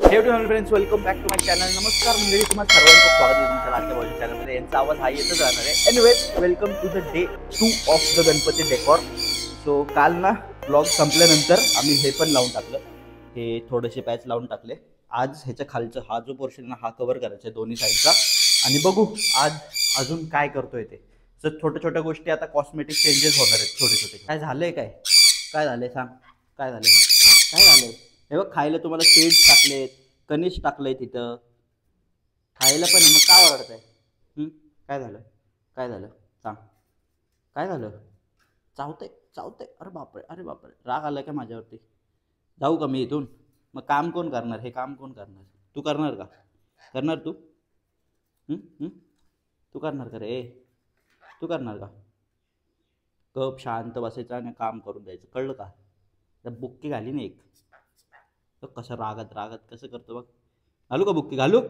Friends, welcome back to my channel. नमस्कार मंडळी, तुम्हाला सर्वांचं स्वागत आहे तुमच्या लाडक्या भाऊच्या चॅनलमध्ये. यांचा आवाज हा येतच राहणार आहे. Anyways, welcome to the day 2 of the Ganpati decor. So काल ना ब्लॉग संपल्यानंतर आम्ही हे पण लावून टाकलं, हे थोडेसे पॅच लावून टाकले. आज ह्याच्या खालचं हा जो पोर्शन ना हा कव्हर करायचा आहे दोन्ही साईडचा. आणि बघू आज अजून काय करतोय ते. सर छोट्या छोट्या गोष्टी आता कॉस्मेटिक चेंजेस होणार आहेत, छोटे छोटे. काय झालंय, काय झालंय सांग, काय झालंय? हे बघ, खायला तुम्हाला सीड्स टाकलेत, कनिश टाकलंय तिथं खायला पण. मग काय ओरडताय? काय झालं सांग, काय झालं? चावतंय. अरे बापरे, राग आलाय का माझ्यावरती? जाऊ का मी इथून? मग काम कोण करणार? हे काम कोण करणार? तू करणार का? करणार तू? तू करणार का रे? तू करणार का? गप शांत बसायचं आणि काम करून द्यायचं, कळलं का? त्या बुक्की घाली ना एक, तर कसं रागात कसं करतो बघ. घालू का बुक्की? घालू?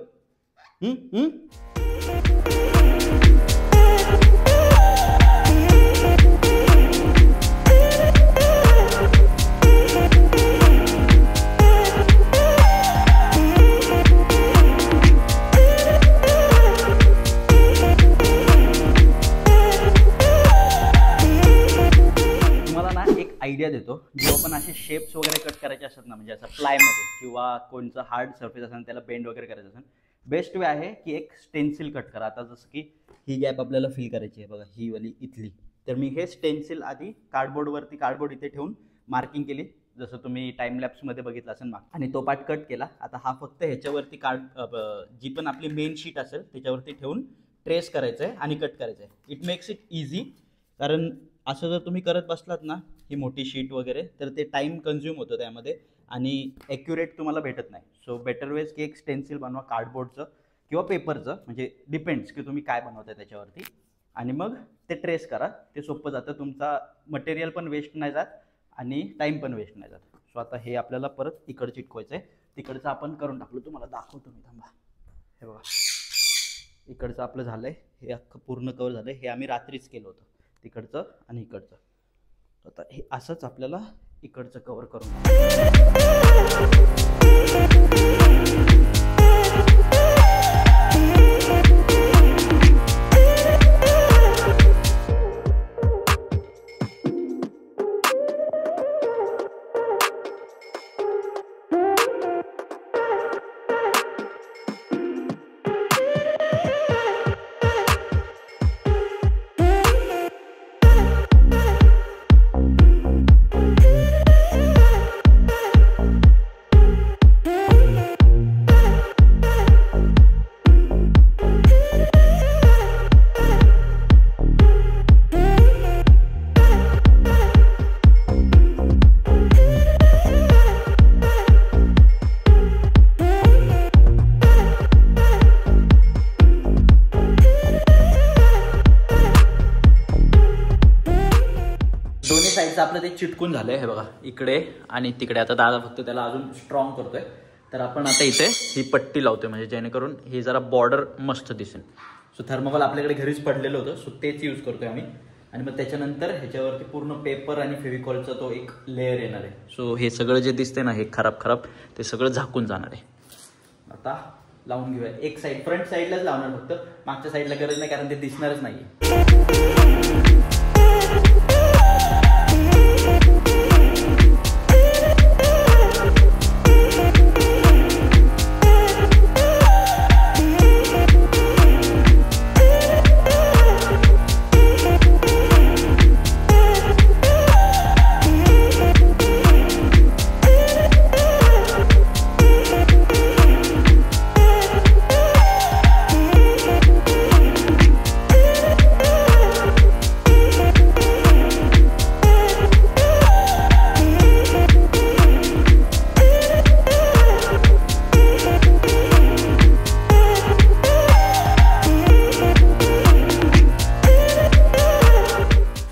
आयडिया देतो. जेव्हा पण असे शेप्स वगैरे कट करायचे असतात ना, म्हणजे असं प्लायमध्ये किंवा कोणचं हार्ड सर्फेस असेल त्याला बेंड वगैरे करायचं असेल, बेस्ट वे आहे की एक स्टेन्सिल कट करा. आता जसं की ही गॅप आपल्याला फिल करायची आहे बघा, ही वाली इथली. तर मी हे स्टेन्सिल आधी कार्डबोर्ड इथे ठेवून मार्किंग केली, जसं तुम्ही टाइम लॅप्समध्ये बघितलं असेल माग, आणि तो पार्ट कट केला. आता हा फक्त ह्याच्यावरती जी पण आपली मेन शीट असेल त्याच्यावरती ठेवून ट्रेस करायचं आहे आणि कट करायचं आहे. It makes it easy. कारण असं जर तुम्ही करत बसलात ना ही मोठी शीट वगैरे, तर ते टाईम कन्झ्युम होतं त्यामध्ये आणि ॲक्युरेट तुम्हाला भेटत नाही. सो बेटर वेज की एक स्टेन्सिल बनवा कार्डबोर्डचं किंवा पेपरचं, म्हणजे डिपेंड्स की तुम्ही काय बनवताय त्याच्यावरती, आणि मग ते ट्रेस करा. ते सोपं जातं, तुमचा मटेरियल पण वेस्ट नाही जात आणि टाईम पण वेस्ट नाही जात. सो आता हे आपल्याला परत इकडं चिटकवायचं आहे. तिकडचं आपण करून टाकलं, तुम्हाला दाखवतो मी, थांबा. हे बघा, इकडचं आपलं झालं आहे, हे अख्खं पूर्ण कवर झालं आहे. हे आम्ही रात्रीच केलं होतं, तिकडचं आणि इकडचं. आता हे असंच आपल्याला इकडचं कव्हर करून आपलं ते चिटकून झालंय. हे बघा, इकडे आणि तिकडे. आता दादा फक्त त्याला अजून स्ट्रॉंग करतोय. तर आपण आता इथे ही पट्टी लावतोय, म्हणजे जेणेकरून ही जरा बॉर्डर मस्त दिसेल. सो थर्मोकॉल आपल्याकडे घरीच पडलेलं होतं, सो तेच यूज करतोय आम्ही. आणि मग त्याच्यानंतर ह्याच्यावरती पूर्ण पेपर आणि फेविकॉलचा तो एक लेअर येणार आहे. सो हे सगळं जे दिसतंय ना, हे खराब ते सगळं झाकून जाणार आहे. आता लावून घेऊया. एक साईड, फ्रंट साईडलाच लावणार फक्त, मागच्या साईडला गरज नाही, कारण ते दिसणारच नाही.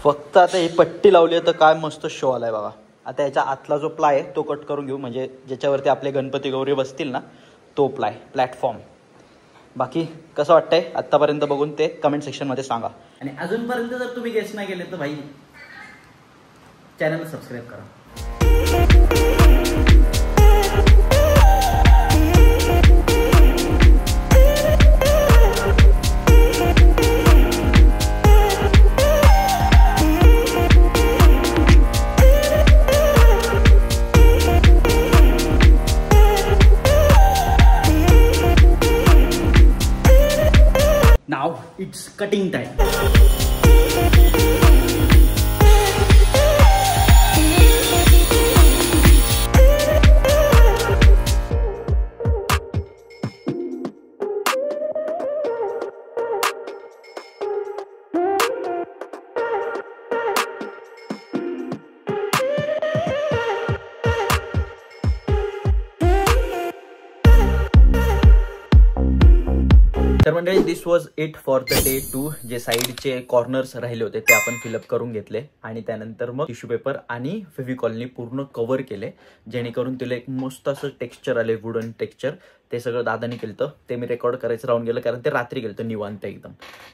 फक्त आता ही पट्टी लावली आहे तर काय मस्त शो आलाय बघा. आता याच्या आतला जो प्लाय आहे तो कट करून घेऊ, म्हणजे ज्याच्यावरती आपले गणपती गौरी बसतील ना, तो प्लॅटफॉर्म. बाकी कसं वाटतंय आत्तापर्यंत बघून ते कमेंट सेक्शनमध्ये सांगा. आणि अजूनपर्यंत जर तुम्ही गेस नाही केले तर भाई चॅनल सबस्क्राईब करा. नाव इट्स कटिंग टाइम. तर मंडळी this was it for the day 2. जे साईडचे कॉर्नर्स राहिले होते ते आपण फिलअप करून घेतले आणि त्यानंतर मग टिश्यू पेपर आणि फेविकॉलनी पूर्ण कव्हर केले, जेणेकरून तिला एक मस्त असं टेक्स्चर आले, वुडन टेक्स्चर. ते सगळं दादानी केलं, ते मी रेकॉर्ड करायचं राहून गेलं कारण ते रात्री गेलं निवांत एकदम.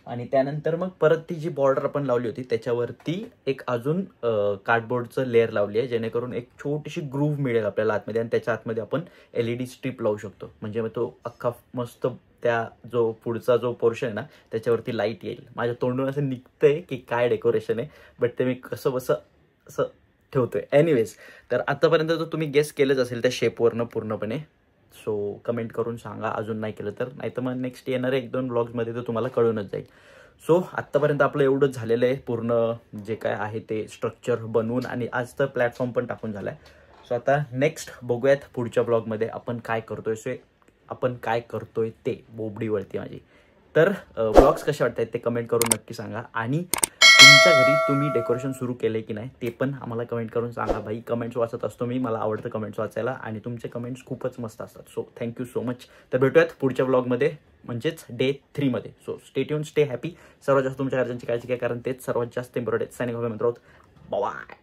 आणि त्यानंतर मग परत ती जी बॉर्डर आपण लावली होती त्याच्यावरती एक अजून कार्डबोर्डचं लेअर लावली आहे, जेणेकरून एक छोटीशी ग्रूव्ह मिळेल आपल्याला आतमध्ये आणि त्याच्या आतमध्ये आपण LED स्ट्रीप लावू शकतो. म्हणजे मग तो अख्खा मस्त त्या जो पुढचा जो पोर्शन आहे ना त्याच्यावरती लाईट येईल. माझ्या तोंडून असं निघतंय की काय डेकोरेशन आहे, बट ते मी कसं बसं असं ठेवतोय. एनिवेज, तर आतापर्यंत तर तुम्ही गेस केलंच असेल त्या शेपवरनं पूर्णपणे. सो कमेंट करून सांगा अजून नाही केलं तर, नाही तर मग नेक्स्ट येणारे 1-2 ब्लॉग्समध्ये तर तुम्हाला कळूनच जाईल. सो आत्तापर्यंत आपलं एवढंच झालेलं आहे, पूर्ण जे काय आहे ते स्ट्रक्चर बनवून, आणि आज तर प्लॅटफॉर्म पण टाकून झाला आहे. सो आता नेक्स्ट बघूयात पुढच्या ब्लॉगमध्ये आपण काय करतोय ते बोबडीवरती माझी. तर ब्लॉग्स कसे वाटतात ते कमेंट करून नक्की सांगा, आणि तुमच्या घरी तुम्ही डेकोरेशन सुरू केले की नाही ते पण आम्हाला कमेंट करून सांगा. भाई कमेंट्स वाचत असतो मी, मला आवडतं कमेंट्स वाचायला आणि तुमचे कमेंट्स खूपच मस्त असतात. So thank you so much. तर भेटूयात पुढच्या ब्लॉगमध्ये, म्हणजेच डे 3 मध्ये. So stay tune, stay happy. सर्वात जास्त तुमच्या घरच्यांची काळजी घ्या कारण तेच सर्वात जास्त इम्पॉर्टंट. सायनिंग ऑफ मित्र आहोत. बाय.